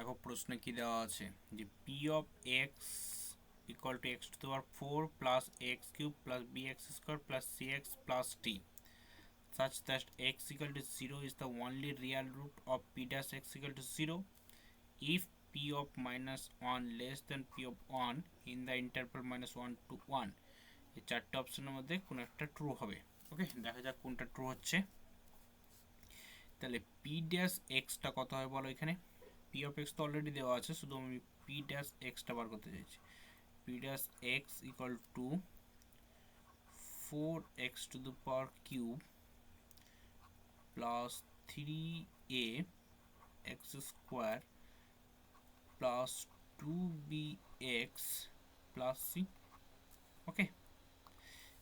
দেখো প্রশ্নে কি দেওয়া আছে যে P of X equal to X to the power 4 plus X cube plus B X square plus C X plus T such that x equal to 0 is the only real root of p dash x equal to 0 if p of minus 1 less than p of 1 in the interval minus 1 to 1 এই চারটে অপশনের মধ্যে কোনো একটা true হবে। ওকে, দেখা যাক কোনটা ট্রু হচ্ছে। তাহলে পি ড্যাশ এক্সটা কত হয় বলো। এখানে পি অফ এক্স তো অলরেডি দেওয়া আছে, শুধু আমি পি ড্যাশ এক্সটা বার করতে চাইছি। P dash x equal two 4x to the power cube plus 3a x square plus 2bx plus c। ওকে,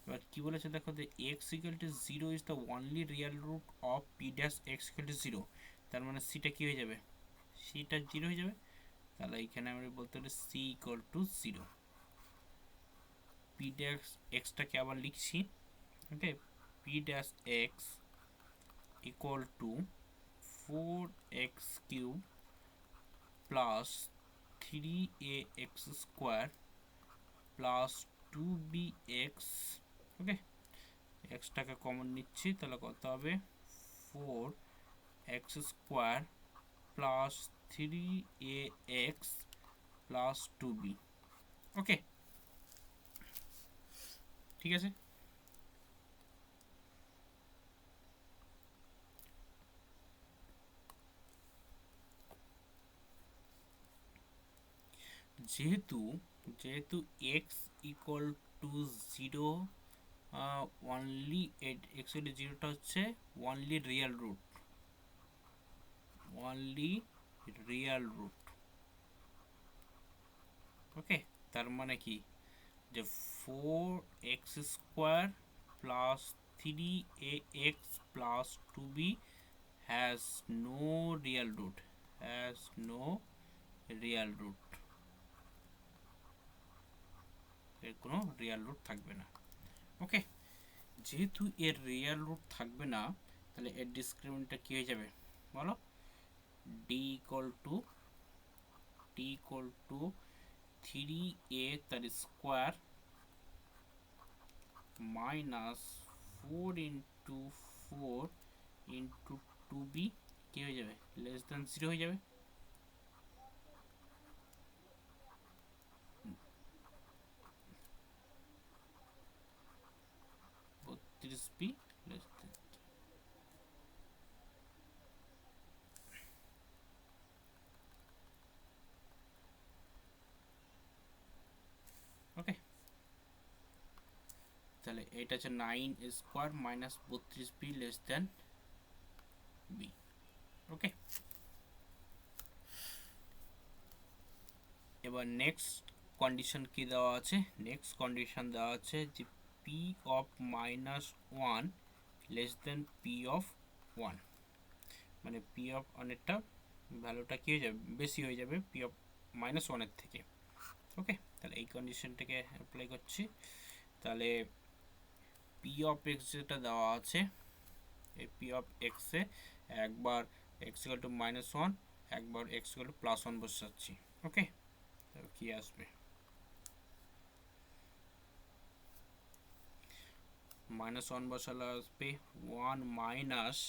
এবার কি বলেছে দেখো, যে x equal to 0 is the only real root of p dash x equal to 0, তার মানে সিটা কি হয়ে যাবে, সিটা 0 হয়ে যাবে। তাহলে এখানে আমরা বলতে পারি c equal to 0। p dash xটাকে আবার লিখছি। ওকে, p dash x equal to 4x cube plus 3ax square plus 2bx। Okay, এক্সটাকে common নিচ্ছি, তাহলে কত হবে 4x square plus 3ax plus 2b। ওকে, ঠিক আছে। যেহেতু যেহেতু x equal to 0, only x equal to 0টা হচ্ছে only real root, only real root. Okay, তার মানে কি যে 4x square plus 3ax plus 2b has no real root, has no real root, এর কোনো রিয়েল রুট থাকবে না। ওকে, যেহেতু এর রিয়েল রুট থাকবে না, তাহলে এর ডিসক্রিমিনেন্টটা কী হয়ে যাবে বলো, ডি ইকুয়াল টু 3a তার square minus 4 into 4 into 2b কী হয়ে যাবে, লেস দেন 0 হয়ে যাবে। বত্রিশ বি লেস দেন। ওকে, তাহলে এটা হচ্ছে 9 square minus 32b less than B. Okay, এবার নেক্সট কন্ডিশন কি দেওয়া আছে, নেক্সট কন্ডিশন দেওয়া আছে যে P of minus 1 less than P of 1, মানে পি অফ অনেকটা ভ্যালুটা কী হয়ে যাবে, বেশি হয়ে যাবে পি অফ মাইনাস 1-এর থেকে। ওকে, তাহলে এই কন্ডিশনটাকে অ্যাপ্লাই করছি। তাহলে পি অফ এক্স যেটা দেওয়া আছে, এই পি অফ এক্সে একবার এক্স ইকুয়াল টু মাইনাস 1, একবার এক্স ইকুয়াল টু প্লাস 1 বসাচ্ছি। ওকে, তাহলে কী আসবে, মাইনাস 1 বসালে আসবে 1 minus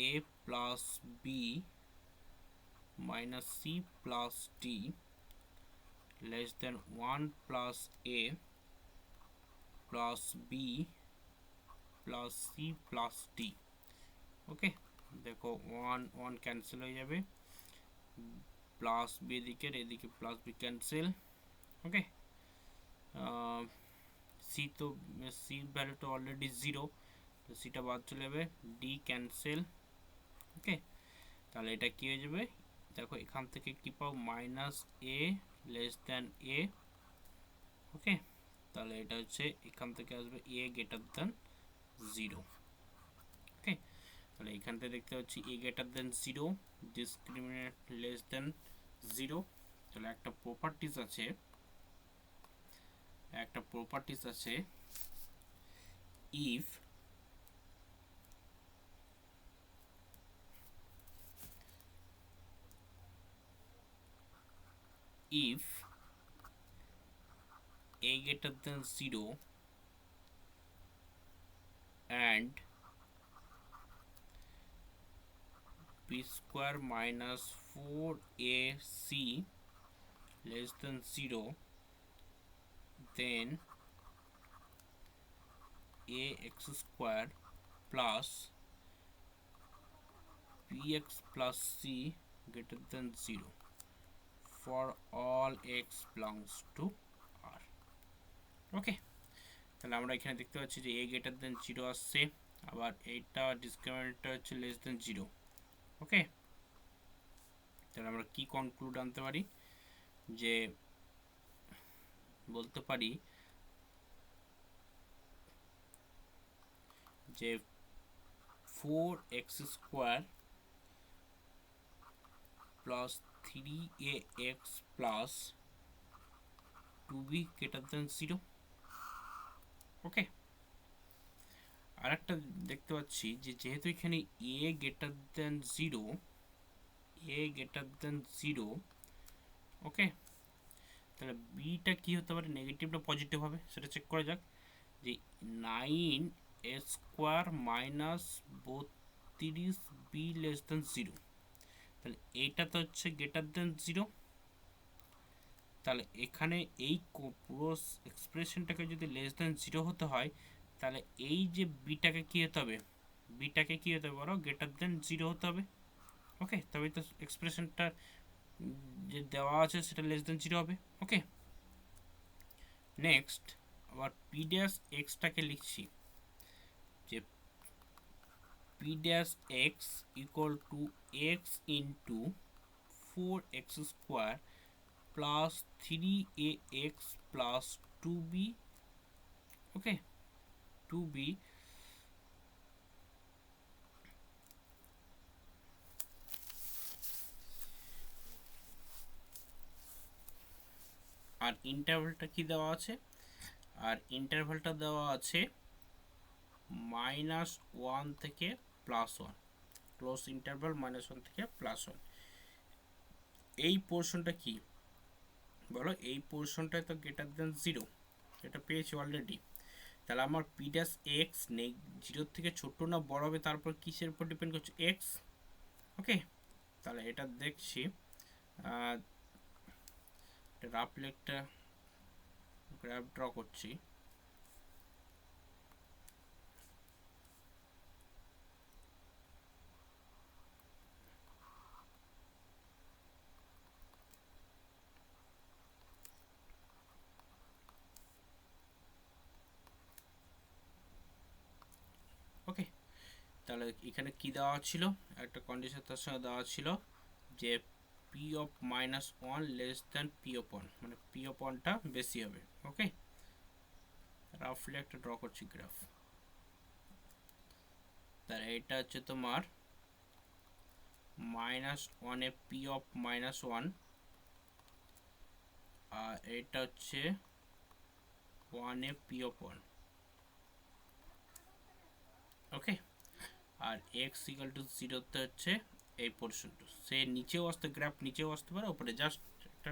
a plus B minus C plus D less than 1 plus a plus B plus C plus D. Okay, দেখো 1 1 ক্যান্সেল হয়ে যাবে, প্লাস বি এদিকে plus B cancel. Okay, C তো সি ভ্যালুটা অলরেডি 0, তো সিটা বাদ চলে যাবে, ডি ক্যান্সেল। ওকে, তাহলে এটা কী হয়ে যাবে, দেখো এখান থেকে কী পাও, minus A less than a. ওকে, তাহলে এটা হচ্ছে এখান থেকে আসবে এ গ্রেটার দ্যান 0। ওকে, তাহলে এখান থেকে দেখতে পাচ্ছি A greater than 0, discriminant less than 0। তাহলে একটা প্রপার্টিস আছে if if a greater than 0 and b square minus 4ac less than 0, then ax square plus bx plus c greater than 0 for all x belongs to R. ওকে, তাহলে আমরা এখানে দেখতে পাচ্ছি যে a greater than 0 আসছে, আবার এইটা ডিসক্রিমিনেন্টটা হচ্ছে লেস দেন 0। ওকে, তাহলে আমরা কি কনক্লুড আনতে পারি, যে বলতে পারি যে 4x square plus 3ax plus 2b greater than 0। ওকে, আর একটা দেখতে পাচ্ছি যে যেহেতু এখানে a গ্রেটার দেন 0, ওকে, তাহলে বিটা কি হতে পারে, নেগেটিভ না পজিটিভ হবে সেটা চেক করা যাক। যে 9a square minus 32b less দেন 0, তাহলে এইটা তো হচ্ছে গ্রেটার দেন 0। তাহলে এখানে এই পুরো এক্সপ্রেশনটাকে যদি লেস দেন 0 হতে হয়, তাহলে এই যে বিটাকে কি হতে হবে, বলো গ্রেটার দেন 0 হতে হবে। ওকে, তবে তো এক্সপ্রেশনটা যে দেওয়া আছে সেটা লেস দেন 0 হবে। ওকে, নেক্সট আবার পি ড্যাশ এক্সটাকে লিখছি যে P dash x equal to x into 4x square plus 3ax plus 2b। Okay, 2b আর ইন্টারভ্যালটা কি দেওয়া আছে, আর ইন্টারভ্যালটা দেওয়া আছে -1 থেকে +1, ক্লোজ ইন্টারভ্যাল -1 থেকে +1। এই পোর্শনটা কি বলো, এই পোর্শনটা তো গ্রেটার দেন 0, এটা পেয়েছি অলরেডি। তাহলে আমার পি ড্যাশ এক্স 0 থেকে ছোট না বড় হবে, তারপর কিসের উপর ডিপেন্ড করছে, এক্স। ওকে, তাহলে এটা দেখছি রাফলি একটা গ্রাফ ড্র করছি। ওকে, তাহলে এখানে কি দেওয়া ছিল, একটা কন্ডিশন তার সঙ্গে দেওয়া ছিল যে P of -1 less than P of 1, মানে পি অফ 1টা বেশি হবে। ওকে, রাফলি একটা ড্র করছি গ্রাফ। তাহলে এটা হচ্ছে তোমার -1 এ পি অফ -1, আর এটা হচ্ছে 1 এ পি অফ 1। ওকে, আর এক্স ইকাল টু 0তে হচ্ছে এই পোর্শনটা, সে নিচেও আসতে, গ্রাফ নিচেও আসতে পারে, উপরে জাস্ট একটা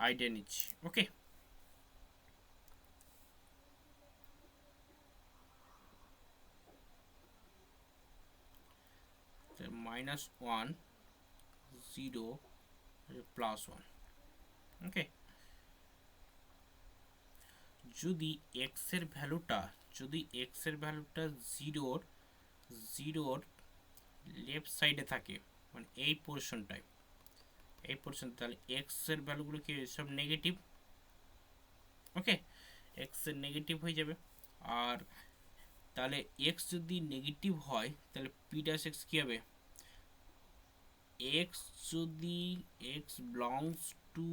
আইডিয়া নিচ্ছি। ওকে, -1 0 +1। ওকে, যদি এক্স এর ভ্যালুটা 0 লেফট সাইডে থাকে, মানে এই পোর্শনটায়, তাহলে এক্স এর ভ্যালুগুলো কি সব নেগেটিভ। ওকে, এক্স এর নেগেটিভ হয়ে যাবে। আর তাহলে এক্স যদি নেগেটিভ হয়, তাহলে পি ড্যাশ এক্স কী হবে, এক্স যদি এক্স বিলংস টু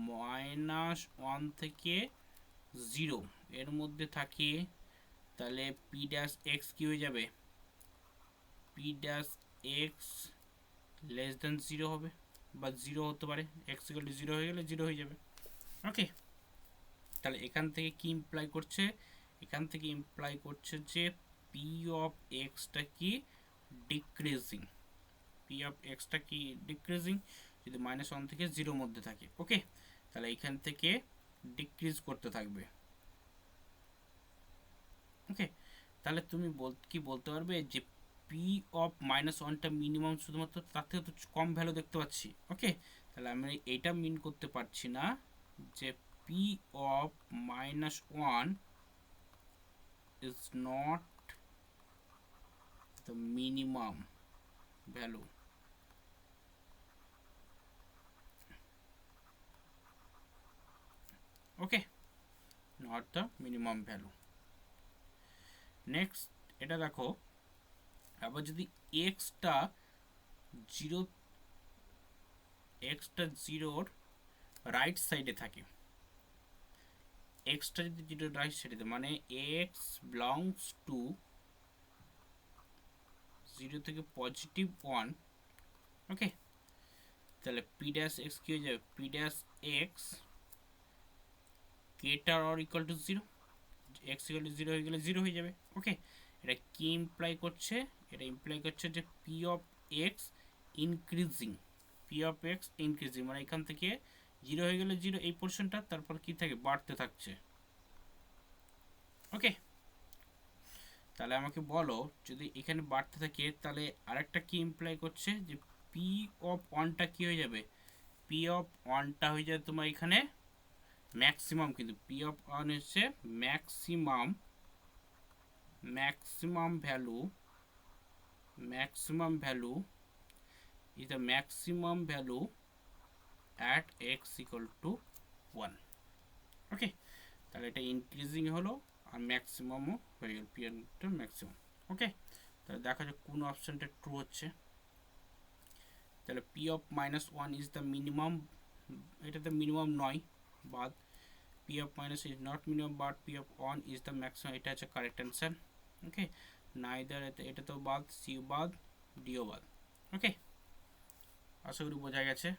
-1 থেকে 0 এর মধ্যে থাকে, তাহলে পি ড্যাশ এক্স কী হয়ে যাবে, P dash x less than 0 হবে, বা 0 হতে পারে, এক্স ইকুয়াল টু 0 হয়ে গেলে 0 হয়ে যাবে। ওকে, তাহলে এখান থেকে কি ইমপ্লাই করছে, যে পি অফ এক্সটা কি ডিক্রিজিং, যদি -1 থেকে 0 মধ্যে থাকে। ওকে, তাহলে এখান থেকে ডিক্রিজ করতে থাকবে। ওকে, তাহলে তুমি কি বলতে পারবে যে পি অফ -1টা মিনিমাম শুধুমাত্র তার থেকে তো কম ভ্যালু দেখতে পাচ্ছি। ওকে, তাহলে আমি এইটা মিন করতে পারছি না যে P of -1 is not the minimum value. Okay, not the minimum value. Next এটা দেখো, আবার যদি এক্সটা জিরোর রাইট সাইডে থাকে, এক্সটা যদি জিরোর রাইট সাইডে মানে এক্স বিলংস টু 0 থেকে +1, ওকে, তাহলে পি ড্যাশ এক্স কি হয়ে যাবে, P dash x greater or equal to 0, x equal to 0 হয়ে গেলে 0 হয়ে যাবে। ওকে, এটা কি ইমপ্লাই করছে, এটা ইমপ্লাই করছে যে P of x increasing, P of x increasing মানে এখান থেকে 0 হয়ে গেলে 0 এই পোর্শনটা, তারপর কি থাকে বাড়তে থাকছে। ওকে, তাহলে আমাকে বলো যদি এখানে বাড়তে থাকে তাহলে আরেকটা কি ইমপ্লাই করছে যে পি অফ 1টা কি হয়ে যাবে, পি অফ 1টা হয়ে যাবে তোমার এখানে ম্যাক্সিমাম, কিন্তু পি অফ 1 হচ্ছে maximum value is the maximum value at x equal to 1। ওকে, তাহলে এটা ইনক্রিজিং হলো আর ম্যাক্সিমামও হয়ে গেল, পি এনটা ম্যাক্সিমাম। ওকে, তাহলে দেখা যাক কোন অপশনটা ট্রু হচ্ছে। তাহলে P of -1 is the minimum, এটা তো মিনিমাম নয়, বাদ P of minus is not minimum but P of 1 is the maximum, এটা হচ্ছে কারেক্ট অ্যান্সার। ওকে, নাইদার এটা তো বাদ, সি বাদ, ডিও বাদ। ওকে, আশা করি বোঝা গেছে।